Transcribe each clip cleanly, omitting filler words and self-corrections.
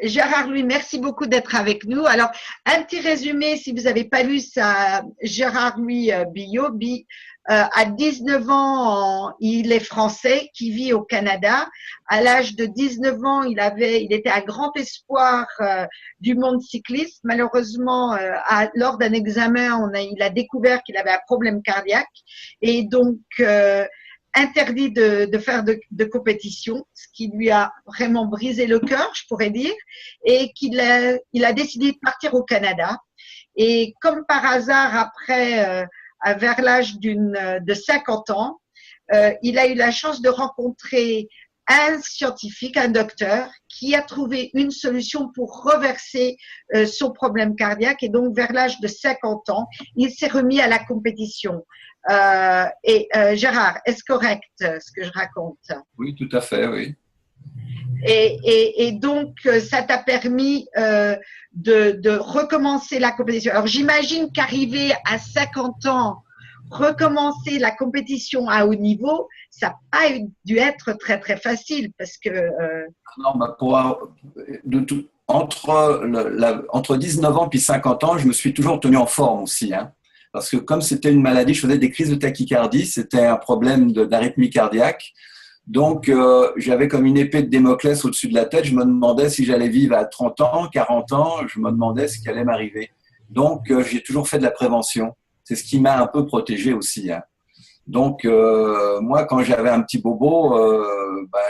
Gérard Louis, merci beaucoup d'être avec nous. Alors, un petit résumé, si vous n'avez pas lu ça, Gérard Louis Billot, à 19 ans, il est français qui vit au Canada. À l'âge de 19 ans, il était un grand espoir du monde cycliste. Malheureusement, lors d'un examen, il a découvert qu'il avait un problème cardiaque et donc interdit de faire de compétition, ce qui lui a vraiment brisé le cœur, je pourrais dire, et il a décidé de partir au Canada. Et comme par hasard, après, vers l'âge de 50 ans, il a eu la chance de rencontrer un scientifique, un docteur, qui a trouvé une solution pour reverser son problème cardiaque. Et donc, vers l'âge de 50 ans, il s'est remis à la compétition. Gérard, est-ce correct ce que je raconte? Oui, tout à fait, oui. Et donc, ça t'a permis de recommencer la compétition. Alors, j'imagine qu'arriver à 50 ans, recommencer la compétition à haut niveau, ça n'a pas dû être très, très facile parce que… Non, bah entre 19 ans et 50 ans, je me suis toujours tenu en forme aussi. Hein, parce que comme c'était une maladie, je faisais des crises de tachycardie, c'était un problème d'arythmie cardiaque. Donc, j'avais comme une épée de Damoclès au-dessus de la tête. Je me demandais si j'allais vivre à 30 ans, 40 ans. Je me demandais ce qui allait m'arriver. Donc, j'ai toujours fait de la prévention. C'est ce qui m'a un peu protégé aussi. Hein. Donc, moi, quand j'avais un petit bobo,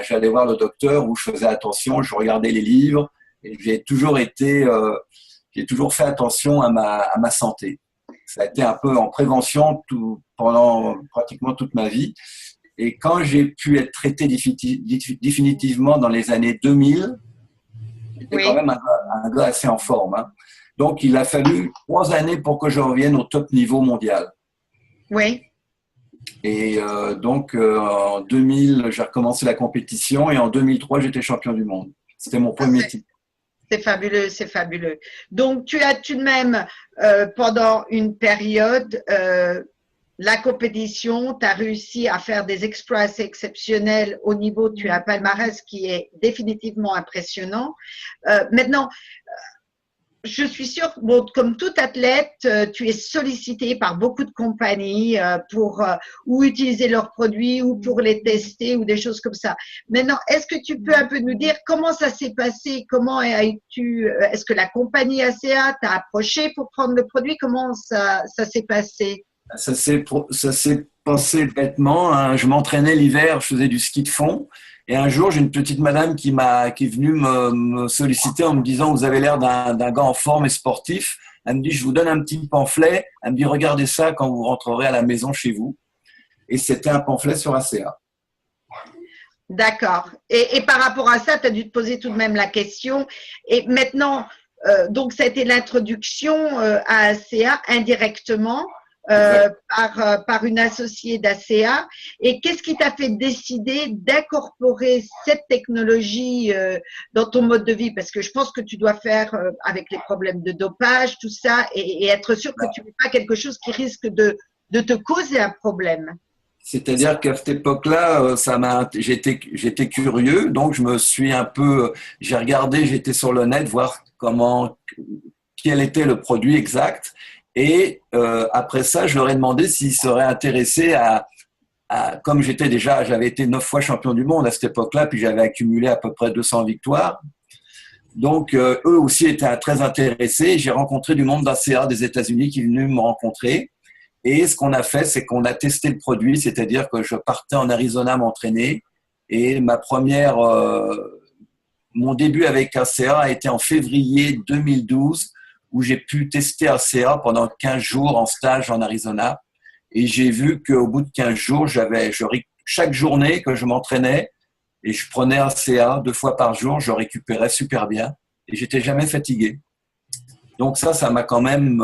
j'allais voir le docteur où je faisais attention, je regardais les livres. Et j'ai toujours fait attention à ma santé. Ça a été un peu en prévention pendant pratiquement toute ma vie. Et quand j'ai pu être traité définitivement dans les années 2000, j'étais quand même un gars assez en forme. Hein. Donc, il a fallu 3 années pour que je revienne au top niveau mondial. Oui. Et en 2000, j'ai recommencé la compétition et en 2003, j'étais champion du monde. C'était mon premier titre. C'est fabuleux, c'est fabuleux. Donc, tu as tout de même, pendant une période, la compétition, tu as réussi à faire des exploits assez exceptionnels au niveau, tu as un palmarès qui est définitivement impressionnant. Maintenant, je suis sûre, comme tout athlète, tu es sollicité par beaucoup de compagnies pour ou utiliser leurs produits ou pour les tester ou des choses comme ça. Maintenant, est-ce que tu peux un peu nous dire comment ça s'est passé? Est-ce que la compagnie ACA t'a approché pour prendre le produit? Comment ça s'est passé? Ça s'est passé bêtement. Hein. Je m'entraînais l'hiver, je faisais du ski de fond. Et un jour, j'ai une petite madame qui est venue me solliciter en me disant « Vous avez l'air d'un gars en forme et sportif. » Elle me dit « Je vous donne un petit pamphlet. » Elle me dit « Regardez ça quand vous rentrerez à la maison chez vous. » Et c'était un pamphlet sur ACA. D'accord. Et par rapport à ça, tu as dû te poser tout de même la question. Et maintenant, donc ça a été l'introduction à ACA indirectement. Par une associée d'ACA. Et qu'est-ce qui t'a fait décider d'incorporer cette technologie dans ton mode de vie? Parce que je pense que tu dois faire avec les problèmes de dopage, tout ça, et être sûr que tu ne fais pas quelque chose qui risque de te causer un problème. C'est-à-dire qu'à cette époque-là, j'étais curieux, donc j'ai regardé, j'étais sur le net voir quel était le produit exact. Et après ça, je leur ai demandé s'ils seraient intéressés comme j'avais été 9 fois champion du monde à cette époque-là, puis j'avais accumulé à peu près 200 victoires. Donc, eux aussi étaient très intéressés. J'ai rencontré du monde d'ACA des États-Unis qui est venu me rencontrer. Et ce qu'on a fait, c'est qu'on a testé le produit, c'est-à-dire que je partais en Arizona m'entraîner. Et mon début avec ACA a été en février 2012, où j'ai pu tester ACA pendant 15 jours en stage en Arizona. Et j'ai vu qu'au bout de 15 jours, chaque journée que je m'entraînais, et je prenais ACA 2 fois par jour, je récupérais super bien. Et j'étais jamais fatigué. Donc ça m'a quand même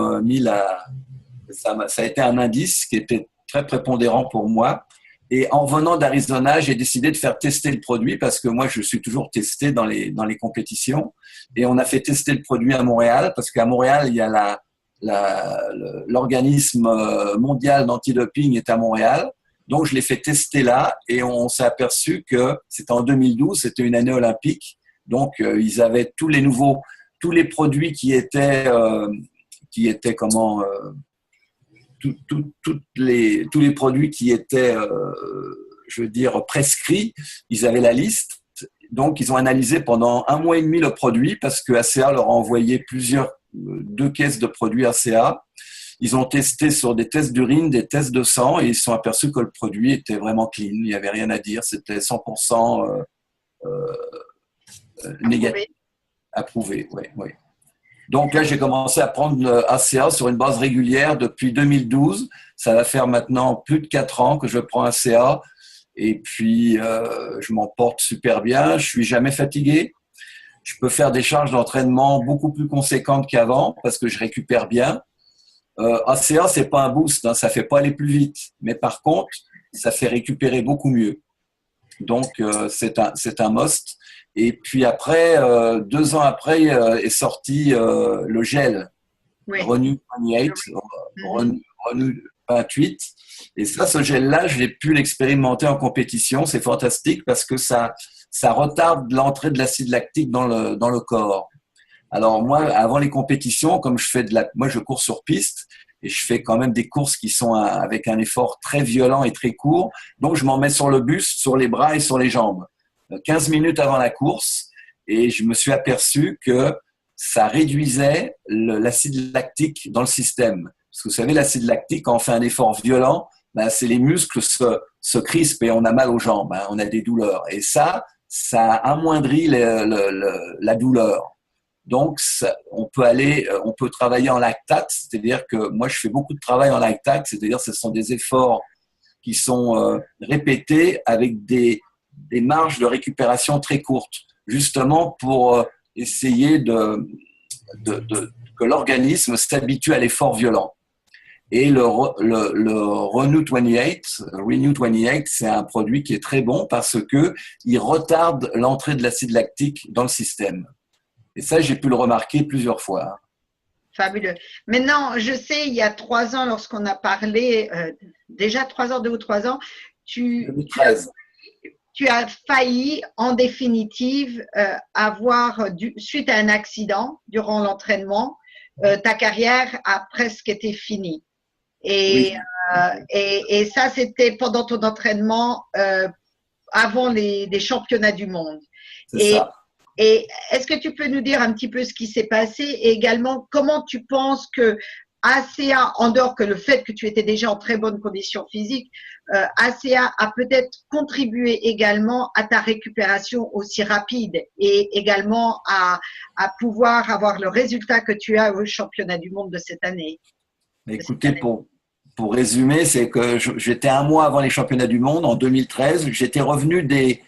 ça a été un indice qui était très prépondérant pour moi. Et en venant d'Arizona, j'ai décidé de faire tester le produit parce que moi, je suis toujours testé dans les compétitions. Et on a fait tester le produit à Montréal parce qu'à Montréal, il y a l'organisme mondial d'antidoping est à Montréal. Donc, je l'ai fait tester là et on s'est aperçu que c'était en 2012, c'était une année olympique. Donc, ils avaient tous les produits qui étaient tous les produits qui étaient, je veux dire, prescrits. Ils avaient la liste. Donc, ils ont analysé pendant 1 mois et demi le produit parce que ACA leur a envoyé 2 caisses de produits ACA. Ils ont testé sur des tests d'urine, des tests de sang et ils se sont aperçus que le produit était vraiment clean. Il n'y avait rien à dire. C'était 100% négatif. Approuvé, oui, oui. Donc là, j'ai commencé à prendre ACA sur une base régulière depuis 2012. Ça va faire maintenant plus de 4 ans que je prends ACA. Et puis, je m'en porte super bien. Je suis jamais fatigué. Je peux faire des charges d'entraînement beaucoup plus conséquentes qu'avant parce que je récupère bien. ACA, c'est pas un boost, hein, ça fait pas aller plus vite. Mais par contre, ça fait récupérer beaucoup mieux. Donc, c'est un must. Et puis après, 2 ans après, est sorti le gel, Oui. Renew 28, Renew 28. Et ça, ce gel-là, j'ai pu l'expérimenter en compétition. C'est fantastique parce que ça retarde l'entrée de l'acide lactique dans le corps. Alors moi, avant les compétitions, comme moi je cours sur piste et je fais quand même des courses qui sont avec un effort très violent et très court. Donc je m'en mets sur le buste, sur les bras et sur les jambes. 15 minutes avant la course et je me suis aperçu que ça réduisait l'acide lactique dans le système. Parce que vous savez, l'acide lactique, quand on fait un effort violent, ben, c'est les muscles se crispent et on a mal aux jambes, hein, on a des douleurs. Et ça amoindrit la douleur. Donc, on peut travailler en lactate, c'est-à-dire que moi, je fais beaucoup de travail en lactate, c'est-à-dire que ce sont des efforts qui sont répétés avec des marges de récupération très courtes, justement pour essayer que l'organisme s'habitue à l'effort violent. Et le Renew 28, c'est un produit qui est très bon parce que il retarde l'entrée de l'acide lactique dans le système. Et ça, j'ai pu le remarquer plusieurs fois. Fabuleux. Maintenant, je sais, il y a 3 ans, lorsqu'on a parlé, déjà 3 ans, 2 ou 3 ans, 2013. Tu as failli, en définitive, suite à un accident durant l'entraînement, ta carrière a presque été finie. Et, oui. Et ça, c'était pendant ton entraînement avant des championnats du monde. C'est ça. Et est-ce que tu peux nous dire un petit peu ce qui s'est passé et également comment tu penses que ACA, en dehors que le fait que tu étais déjà en très bonne condition physique, ACA a peut-être contribué également à ta récupération aussi rapide et également à pouvoir avoir le résultat que tu as au championnat du monde de cette année? Écoutez, pour résumer, c'est que j'étais 1 mois avant les championnats du monde, en 2013. J'étais revenu des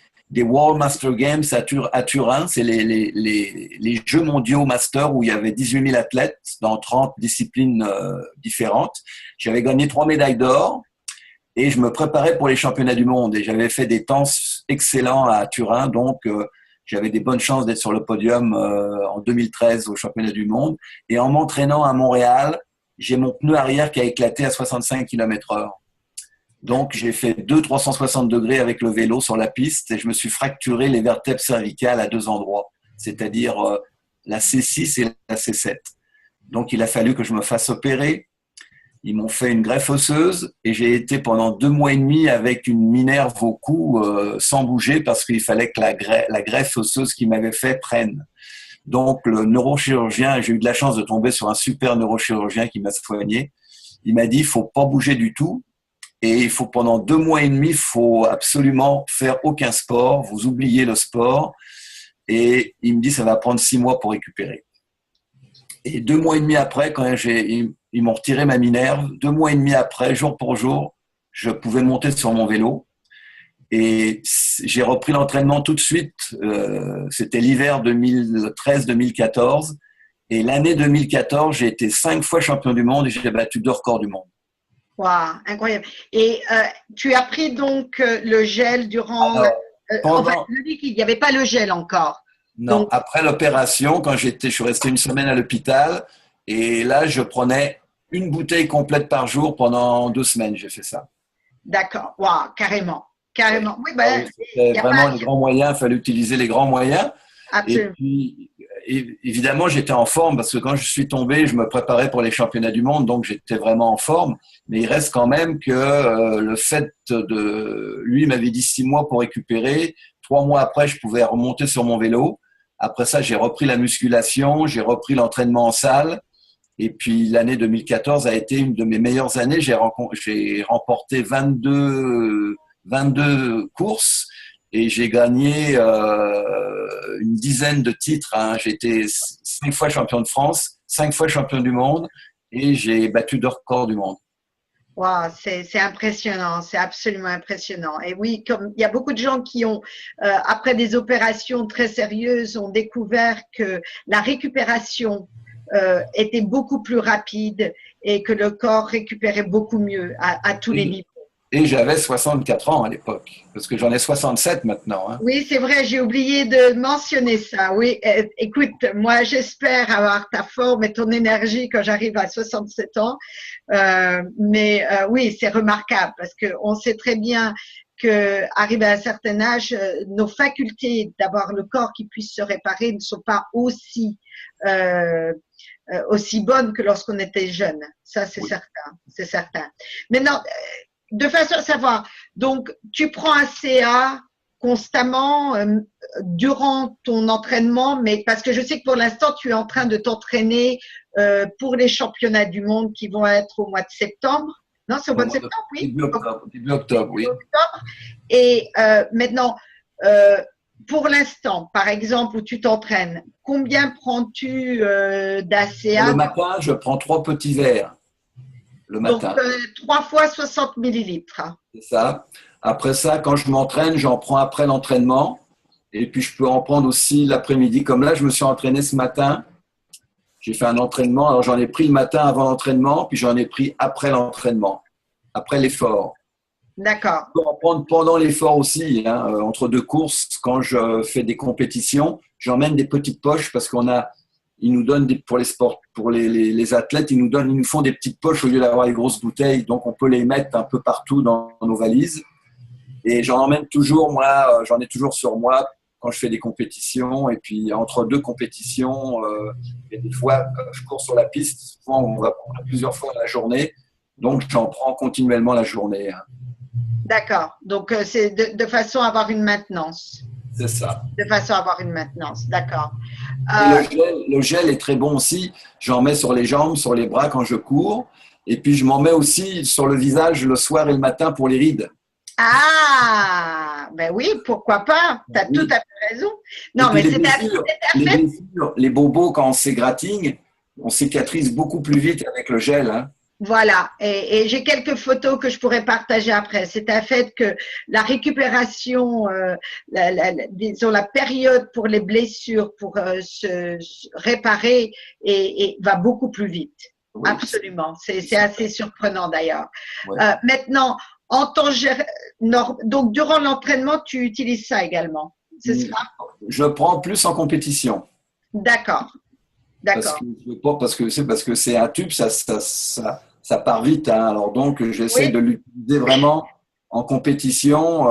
World Master Games à Turin. C'est les Jeux mondiaux Master où il y avait 18 000 athlètes dans 30 disciplines différentes. J'avais gagné 3 médailles d'or et je me préparais pour les championnats du monde. Et j'avais fait des temps excellents à Turin, donc j'avais des bonnes chances d'être sur le podium en 2013 aux championnats du monde. Et en m'entraînant à Montréal, j'ai mon pneu arrière qui a éclaté à 65 km/h. Donc, j'ai fait 360 degrés avec le vélo sur la piste et je me suis fracturé les vertèbres cervicales à 2 endroits, c'est-à-dire la C6 et la C7. Donc, il a fallu que je me fasse opérer. Ils m'ont fait une greffe osseuse et j'ai été pendant 2 mois et demi avec une minerve au cou sans bouger parce qu'il fallait que la greffe osseuse qu'il m'avait fait prenne. Donc, le neurochirurgien, j'ai eu de la chance de tomber sur un super neurochirurgien qui m'a soigné. Il m'a dit, il faut pas bouger du tout. Et il faut pendant 2 mois et demi, il faut absolument faire aucun sport. Vous oubliez le sport. Et il me dit, ça va prendre 6 mois pour récupérer. Et 2 mois et demi après, quand ils m'ont retiré ma minerve, 2 mois et demi après, jour pour jour, je pouvais monter sur mon vélo. Et j'ai repris l'entraînement tout de suite. C'était l'hiver 2013-2014. Et l'année 2014, j'ai été 5 fois champion du monde et j'ai battu 2 records du monde. Waouh, incroyable. Et tu as pris donc le gel durant… le liquide, il n'y avait pas le gel encore. Non, donc, après l'opération, quand je suis resté 1 semaine à l'hôpital et là, je prenais une bouteille complète par jour pendant 2 semaines. J'ai fait ça. D'accord, waouh, carrément. Carrément. Oui, c'était vraiment les grands moyens, il fallait utiliser les grands moyens. Et absolument. puis, évidemment, j'étais en forme parce que quand je suis tombé, je me préparais pour les championnats du monde, donc j'étais vraiment en forme. Mais il reste quand même que le fait de… Lui, il m'avait dit 6 mois pour récupérer. 3 mois après, je pouvais remonter sur mon vélo. Après ça, j'ai repris la musculation, j'ai repris l'entraînement en salle. Et puis, l'année 2014 a été une de mes meilleures années. J'ai remporté 22 courses et j'ai gagné une dizaine de titres. Hein. J'ai été 5 fois champion de France, 5 fois champion du monde et j'ai battu 2 records du monde. Wow, c'est impressionnant, c'est absolument impressionnant. Et oui, comme il y a beaucoup de gens qui ont, après des opérations très sérieuses, ont découvert que la récupération était beaucoup plus rapide et que le corps récupérait beaucoup mieux à tous les niveaux. Et j'avais 64 ans à l'époque, parce que j'en ai 67 maintenant. Hein. Oui, c'est vrai, j'ai oublié de mentionner ça. Oui, écoute, moi, j'espère avoir ta forme et ton énergie quand j'arrive à 67 ans. Oui, c'est remarquable parce qu'on sait très bien qu'arrivé à un certain âge, nos facultés d'avoir le corps qui puisse se réparer ne sont pas aussi bonnes que lorsqu'on était jeune. Ça, c'est certain. C'est certain. Maintenant, de façon à savoir, donc, tu prends un CA constamment durant ton entraînement, mais parce que je sais que pour l'instant, tu es en train de t'entraîner pour les championnats du monde qui vont être au mois de septembre. Non, c'est au mois de septembre, oui. Début octobre, oui. Et maintenant, pour l'instant, par exemple, où tu t'entraînes, combien prends-tu d'ACA? Le matin, je prends 3 petits verres. Le matin. Donc, 3 fois 60 millilitres. C'est ça. Après ça, quand je m'entraîne, j'en prends après l'entraînement. Et puis, je peux en prendre aussi l'après-midi. Comme là, je me suis entraîné ce matin. J'ai fait un entraînement. Alors, j'en ai pris le matin avant l'entraînement, puis j'en ai pris après l'entraînement, après l'effort. D'accord. Je peux en prendre pendant l'effort aussi, hein, entre 2 courses. Quand je fais des compétitions, j'emmène des petites poches parce ils nous donnent pour les sports, pour les athlètes, ils nous font des petites poches au lieu d'avoir les grosses bouteilles. Donc, on peut les mettre un peu partout dans nos valises. Et j'en emmène toujours, moi, j'en ai toujours sur moi quand je fais des compétitions. Et puis, entre 2 compétitions, et des fois, je cours sur la piste. Souvent, on va courir plusieurs fois dans la journée. Donc, j'en prends continuellement la journée. Hein. D'accord. Donc, c'est de façon à avoir une maintenance. C'est ça. De façon à avoir une maintenance. D'accord. Le gel est très bon aussi. J'en mets sur les jambes, sur les bras quand je cours. Et puis, je m'en mets aussi sur le visage le soir et le matin pour les rides. Ah, ben oui, pourquoi pas? Tu as tout à fait raison. Non, mais c'est les bobos, quand on s'égratigne, on cicatrise beaucoup plus vite avec le gel. Hein. Voilà, et j'ai quelques photos que je pourrais partager après. C'est un fait que la récupération, disons la période pour les blessures, pour se réparer, va beaucoup plus vite. Oui. Absolument, c'est assez surprenant d'ailleurs. Ouais. Maintenant, donc durant l'entraînement, tu utilises ça également, c'est ça? Je prends plus en compétition. D'accord. D'accord. Parce que c'est un tube, ça part vite. Hein. Alors donc, j'essaie de l'utiliser vraiment en compétition.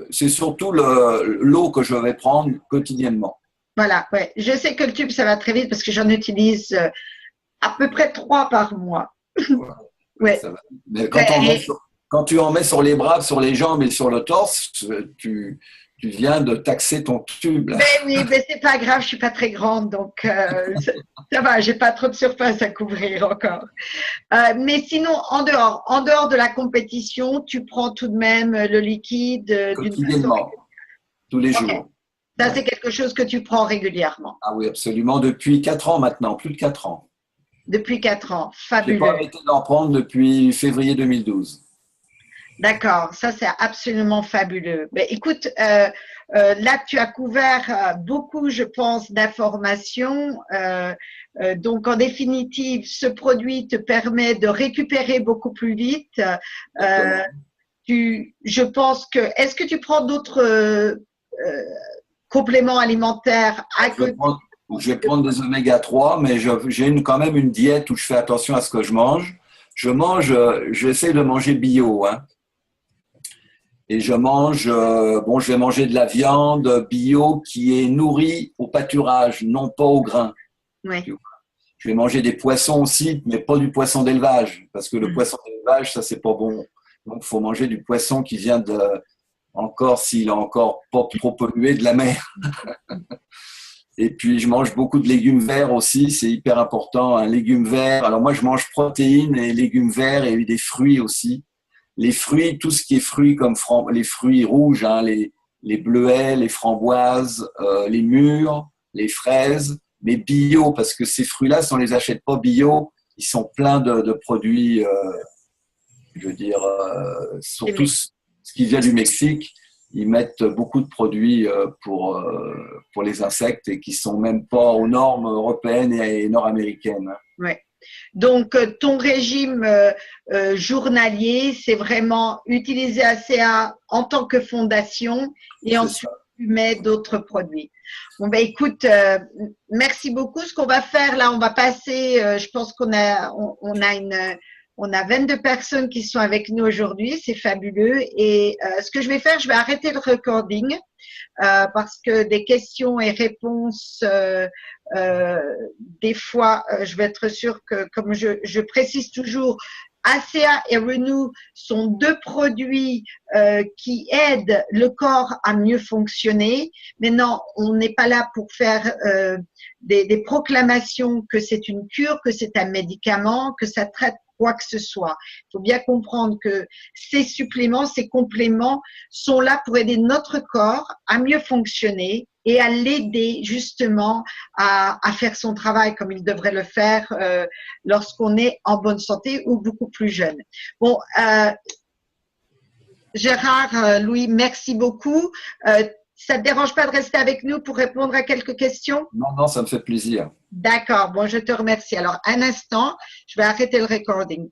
C'est surtout l'eau que je vais prendre quotidiennement. Voilà, ouais. Je sais que le tube, ça va très vite parce que j'en utilise à peu près 3 par mois. Ouais. Mais quand tu en mets sur les bras, sur les jambes et sur le torse, tu viens de taxer ton tube. Là. Mais oui, mais c'est pas grave, je suis pas très grande, donc ça va, j'ai pas trop de surface à couvrir encore. Mais sinon, en dehors de la compétition, tu prends tout de même le liquide quotidiennement, tous les jours. Ça, c'est quelque chose que tu prends régulièrement. Ah oui, absolument, depuis 4 ans maintenant, plus de 4 ans. Depuis 4 ans, fabuleux. Je n'ai pas arrêté d'en prendre depuis février 2012. D'accord, ça c'est absolument fabuleux. Mais écoute, là tu as couvert beaucoup, je pense, d'informations. Donc en définitive, ce produit te permet de récupérer beaucoup plus vite. Je pense que. Est-ce que tu prends d'autres compléments alimentaires à côté? Je vais prendre des oméga 3, mais j'ai quand même une diète où je fais attention à ce que je mange. J'essaie de manger bio, hein. Et je mange, bon, je vais manger de la viande bio qui est nourrie au pâturage, non pas au grain. Oui. Je vais manger des poissons aussi, mais pas du poisson d'élevage, parce que le poisson d'élevage, ça, c'est pas bon. Donc, il faut manger du poisson qui vient de, encore s'il est encore pas trop pollué, de la mer. Et puis, je mange beaucoup de légumes verts aussi, c'est hyper important, un légume vert. Alors, moi, je mange protéines et légumes verts et des fruits aussi. Les fruits, tout ce qui est fruits comme les fruits rouges, hein, les bleuets, les framboises, les mûres, les fraises, mais bio, parce que ces fruits-là, si on les achète pas bio, ils sont pleins de produits, je veux dire, surtout ce qui vient du Mexique, ils mettent beaucoup de produits pour les insectes et qui sont même pas aux normes européennes et nord-américaines. Ouais. Donc, ton régime journalier, c'est vraiment utiliser ACA en tant que fondation et ensuite tu mets d'autres produits. Bon, ben écoute, merci beaucoup. Ce qu'on va faire là, on va passer, je pense qu'on a, on a 22 personnes qui sont avec nous aujourd'hui, c'est fabuleux. Et ce que je vais faire, je vais arrêter le recording parce que des questions et réponses, des fois, je vais être sûre que, comme je précise toujours, ACA et Renew sont deux produits qui aident le corps à mieux fonctionner. Maintenant, on n'est pas là pour faire des proclamations que c'est une cure, que c'est un médicament, que ça traite quoi que ce soit. Il faut bien comprendre que ces suppléments, ces compléments sont là pour aider notre corps à mieux fonctionner et à l'aider justement à faire son travail comme il devrait le faire lorsqu'on est en bonne santé ou beaucoup plus jeune. Bon, Gérard, Louis, merci beaucoup. Ça ne te dérange pas de rester avec nous pour répondre à quelques questions? Non, non, ça me fait plaisir. D'accord, bon, je te remercie. Alors, un instant, je vais arrêter le recording.